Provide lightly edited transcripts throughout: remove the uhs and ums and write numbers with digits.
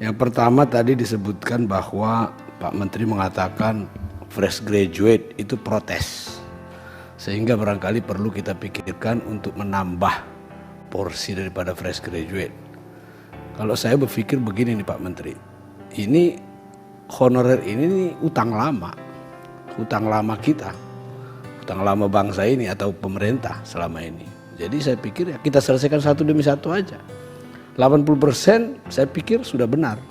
Yang pertama tadi disebutkan bahwa Pak Menteri mengatakan fresh graduate itu protes. Sehingga barangkali perlu kita pikirkan untuk menambah porsi daripada fresh graduate. Kalau saya berpikir begini nih Pak Menteri, ini honorer ini utang lama kita, utang lama bangsa ini atau pemerintah selama ini. Jadi saya pikir ya kita selesaikan satu demi satu aja. 80% saya pikir sudah benar.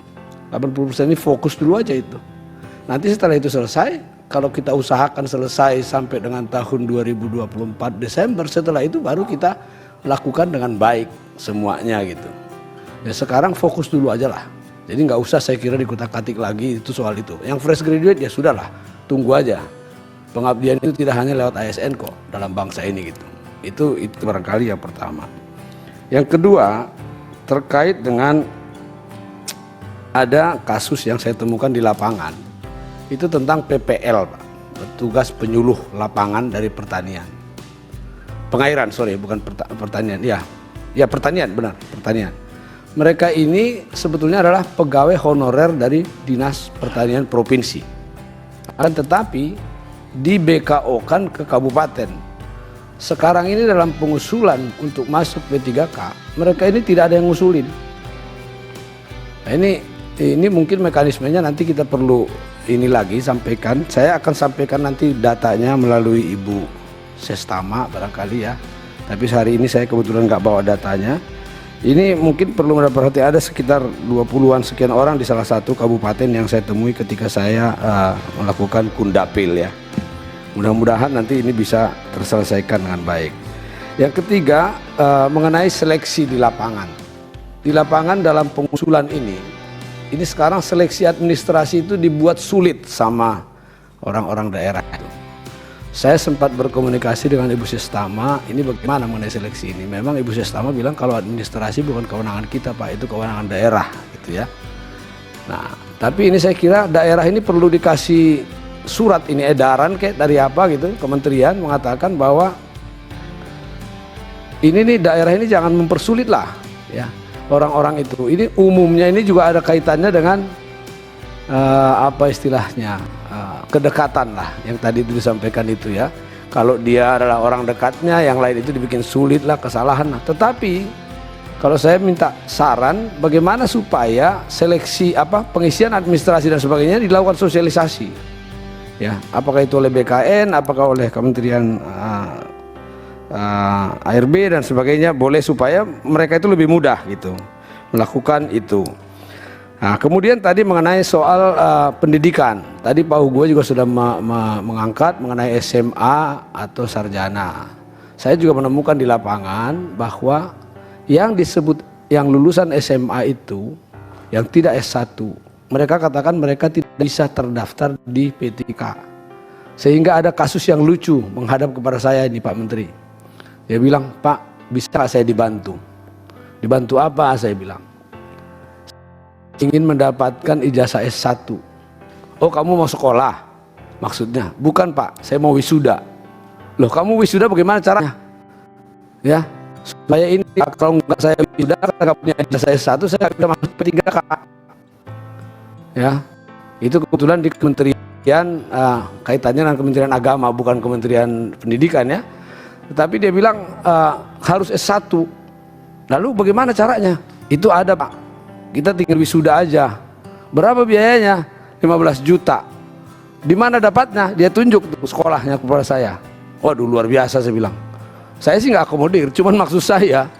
80% ini fokus dulu aja itu. Nanti setelah itu selesai, kalau kita usahakan selesai sampai dengan tahun 2024 Desember, setelah itu baru kita lakukan dengan baik semuanya gitu. Ya sekarang fokus dulu aja lah. Jadi nggak usah saya kira dikutak-katik lagi itu soal itu. Yang fresh graduate ya sudahlah, tunggu aja. Pengabdian itu tidak hanya lewat ASN kok dalam bangsa ini gitu. Itu barangkali yang pertama. Yang kedua, terkait dengan ada kasus yang saya temukan di lapangan. Itu tentang PPL, Pak. Petugas penyuluh lapangan dari pertanian. Pengairan, bukan pertanian. Ya pertanian, benar, pertanian. Mereka ini sebetulnya adalah pegawai honorer dari Dinas Pertanian Provinsi. Tetapi di BKO-kan ke kabupaten. Sekarang ini dalam pengusulan untuk masuk P3K, mereka ini tidak ada yang ngusulin. Nah, ini mungkin mekanismenya nanti kita perlu ini lagi sampaikan. Saya akan sampaikan nanti datanya melalui Ibu Sestama barangkali ya. Tapi hari ini saya kebetulan nggak bawa datanya. Ini mungkin perlu mendapat perhatian, ada sekitar 20-an sekian orang di salah satu kabupaten yang saya temui ketika saya melakukan kundapil ya. Mudah-mudahan nanti ini bisa terselesaikan dengan baik. Yang ketiga mengenai seleksi di lapangan. Di lapangan dalam pengusulan ini sekarang seleksi administrasi itu dibuat sulit sama orang-orang daerah. Saya sempat berkomunikasi dengan Ibu Sestama, ini bagaimana mengenai seleksi ini. Memang Ibu Sestama bilang kalau administrasi bukan kewenangan kita Pak, itu kewenangan daerah gitu ya. Nah, tapi ini saya kira daerah ini perlu dikasih surat ini edaran kayak dari apa gitu, kementerian mengatakan bahwa ini nih daerah ini jangan mempersulit lah ya orang-orang itu. Ini umumnya ini juga ada kaitannya dengan apa istilahnya kedekatan lah yang tadi itu disampaikan itu ya. Kalau dia adalah orang dekatnya, yang lain itu dibikin sulit lah, kesalahan lah. Tetapi kalau saya minta saran bagaimana supaya seleksi pengisian administrasi dan sebagainya dilakukan sosialisasi ya, apakah itu oleh BKN, apakah oleh Kementerian ARB dan sebagainya, boleh supaya mereka itu lebih mudah gitu melakukan itu. Nah, kemudian tadi mengenai soal pendidikan, tadi Pak Hugo juga sudah mengangkat mengenai SMA atau sarjana. Saya juga menemukan di lapangan bahwa yang disebut yang lulusan SMA itu yang tidak S1, mereka katakan mereka tidak bisa terdaftar di P3K. Sehingga ada kasus yang lucu menghadap kepada saya ini Pak Menteri. Dia bilang, "Pak, bisa saya dibantu?" "Dibantu apa?" saya bilang. "Ingin mendapatkan ijazah S1. "Oh, kamu mau sekolah?" Maksudnya, "Bukan Pak, saya mau wisuda." "Loh, kamu wisuda bagaimana caranya?" "Ya, supaya ini kalau nggak saya wisuda, nggak punya ijazah S1, saya nggak bisa masuk P3K." Ya, itu kebetulan di kementerian kaitannya dengan Kementerian Agama, bukan Kementerian Pendidikan ya. Tetapi dia bilang harus S1. Lalu bagaimana caranya? "Itu ada Pak, kita tinggal wisuda aja." "Berapa biayanya?" 15 juta. "Di mana dapatnya?" Dia tunjuk sekolahnya kepada saya. Waduh, luar biasa saya bilang. Saya sih nggak akomodir, cuman maksud saya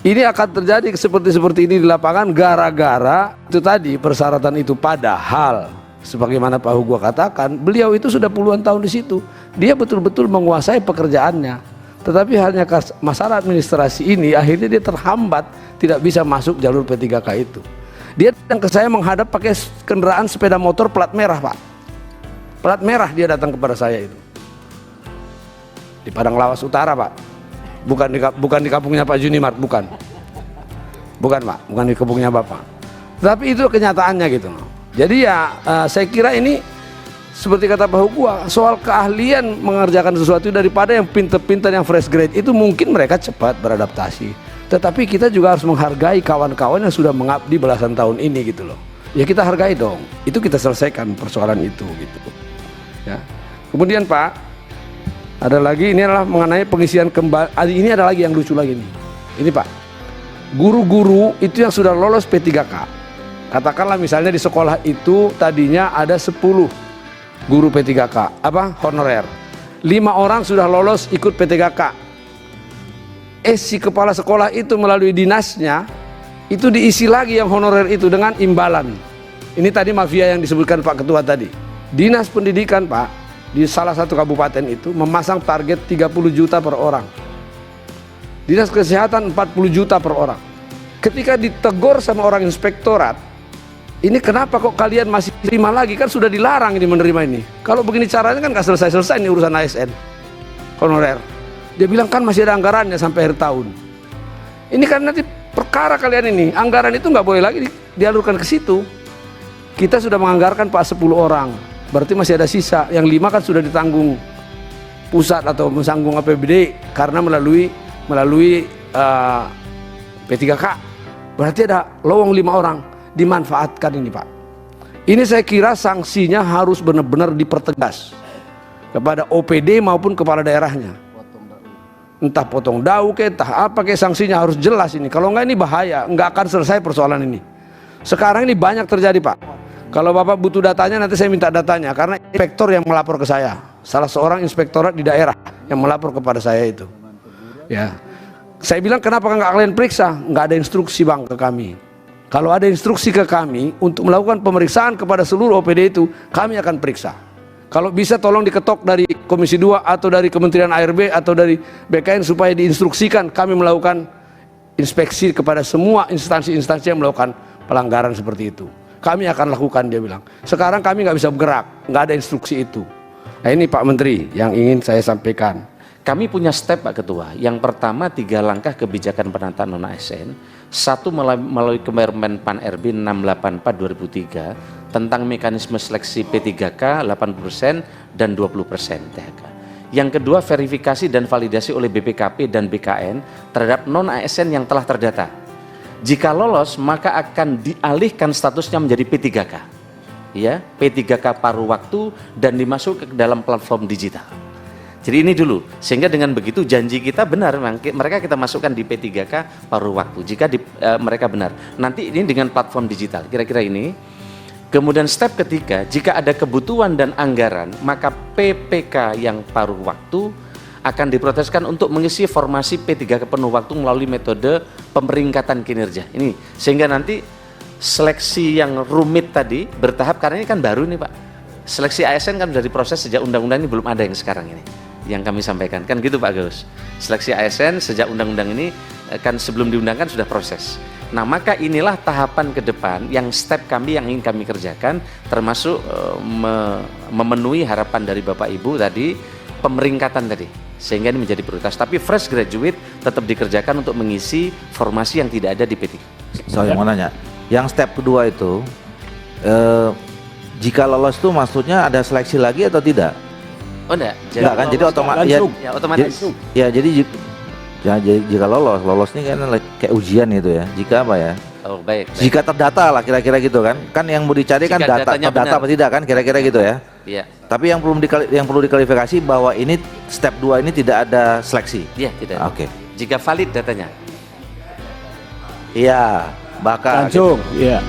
ini akan terjadi seperti ini di lapangan gara-gara itu tadi persyaratan itu. Padahal sebagaimana Pak Hugo katakan, beliau itu sudah puluhan tahun di situ. Dia betul-betul menguasai pekerjaannya. Tetapi hanya masalah administrasi ini akhirnya dia terhambat, tidak bisa masuk jalur P3K itu. Dia datang ke saya menghadap pakai kendaraan sepeda motor plat merah Pak. Plat merah dia datang kepada saya itu. Di Padang Lawas Utara Pak. Bukan di kampungnya Pak Junimart, bukan Pak, bukan di kampungnya Bapak. Tapi itu kenyataannya gitu. Jadi ya saya kira ini seperti kata Pak Hugo, soal keahlian mengerjakan sesuatu daripada yang pinter-pinter yang fresh grade itu mungkin mereka cepat beradaptasi. Tetapi kita juga harus menghargai kawan-kawan yang sudah mengabdi belasan tahun ini gitu loh. ya kita hargai dong. Itu kita selesaikan persoalan itu gitu. Ya. Kemudian Pak, ada lagi, ini adalah mengenai pengisian kembali. Ini ada lagi yang lucu lagi nih. Ini Pak, guru-guru itu yang sudah lolos P3K. Katakanlah misalnya di sekolah itu tadinya ada 10 guru P3K, honorer. 5 orang sudah lolos ikut P3K. Si kepala sekolah itu melalui dinasnya itu diisi lagi yang honorer itu dengan imbalan. Ini tadi mafia yang disebutkan Pak Ketua tadi. Dinas Pendidikan Pak di salah satu kabupaten itu memasang target 30 juta per orang. Dinas Kesehatan 40 juta per orang. Ketika ditegur sama orang inspektorat, ini kenapa kok kalian masih terima lagi? Kan sudah dilarang ini menerima ini. Kalau begini caranya kan gak selesai-selesai ini urusan ASN honorer. Dia bilang kan masih ada anggarannya sampai akhir tahun. Ini kan nanti perkara kalian ini, anggaran itu nggak boleh lagi dialurkan ke situ. Kita sudah menganggarkan Pak 10 orang, berarti masih ada sisa. Yang 5 kan sudah ditanggung pusat atau menanggung APBD karena melalui P3K. Berarti ada lowong 5 orang, dimanfaatkan ini Pak. Ini saya kira sanksinya harus benar-benar dipertegas kepada OPD maupun kepala daerahnya. Entah potong daun entah apa sanksinya harus jelas ini. Kalau enggak ini bahaya, enggak akan selesai persoalan ini. Sekarang ini banyak terjadi Pak. Kalau Bapak butuh datanya nanti saya minta datanya, karena inspektor yang melapor ke saya, salah seorang inspektorat di daerah yang melapor kepada saya itu. Ya, saya bilang kenapa enggak kalian periksa? Enggak ada instruksi Bang ke kami. Kalau ada instruksi ke kami untuk melakukan pemeriksaan kepada seluruh OPD itu, kami akan periksa. Kalau bisa tolong diketok dari Komisi 2 atau dari Kementerian ARB atau dari BKN supaya diinstruksikan kami melakukan inspeksi kepada semua instansi-instansi yang melakukan pelanggaran seperti itu. Kami akan lakukan, dia bilang. Sekarang kami nggak bisa bergerak, nggak ada instruksi itu. Nah ini Pak Menteri yang ingin saya sampaikan. Kami punya step Pak Ketua. Yang pertama 3 langkah kebijakan penataan non-ASN. 1 melalui Kemenpan RB 684/2003 tentang mekanisme seleksi P3K 80% dan 20% THK. Yang kedua verifikasi dan validasi oleh BPKP dan BKN terhadap non-ASN yang telah terdata. Jika lolos maka akan dialihkan statusnya menjadi P3K. Ya, P3K paruh waktu dan dimasuk ke dalam platform digital. Jadi ini dulu, sehingga dengan begitu janji kita benar, mereka kita masukkan di P3K paruh waktu, jika mereka benar. Nanti ini dengan platform digital, kira-kira ini. Kemudian step ketiga, jika ada kebutuhan dan anggaran, maka PPK yang paruh waktu akan diproteskan untuk mengisi formasi P3K penuh waktu melalui metode pemeringkatan kinerja. Ini, sehingga nanti seleksi yang rumit tadi, bertahap, karena ini kan baru nih Pak. Seleksi ASN kan sudah diproses sejak undang-undang ini, belum ada yang sekarang ini yang kami sampaikan, kan gitu Pak Gus. Seleksi ASN sejak undang-undang ini kan sebelum diundangkan sudah proses. Nah maka inilah tahapan ke depan yang step kami yang ingin kami kerjakan, termasuk memenuhi harapan dari Bapak Ibu tadi, pemeringkatan tadi, sehingga ini menjadi prioritas. Tapi fresh graduate tetap dikerjakan untuk mengisi formasi yang tidak ada di P3. Saya mau nanya, yang step kedua itu jika lolos itu maksudnya ada seleksi lagi atau tidak? Oh enggak, kan jadi otomatis ya, otomatis. Ya jadi jika lolosnya kan kayak ujian itu ya. Jika apa ya? Oh baik. Jika terdata lah kira-kira gitu kan. Kan yang mau dicari kan data terdata apa tidak kan kira-kira gitu ya. Iya. Tapi yang perlu diklarifikasi bahwa ini step 2 ini tidak ada seleksi. Iya, tidak. Oke. Jika valid datanya. Iya, bakal. Langsung, iya.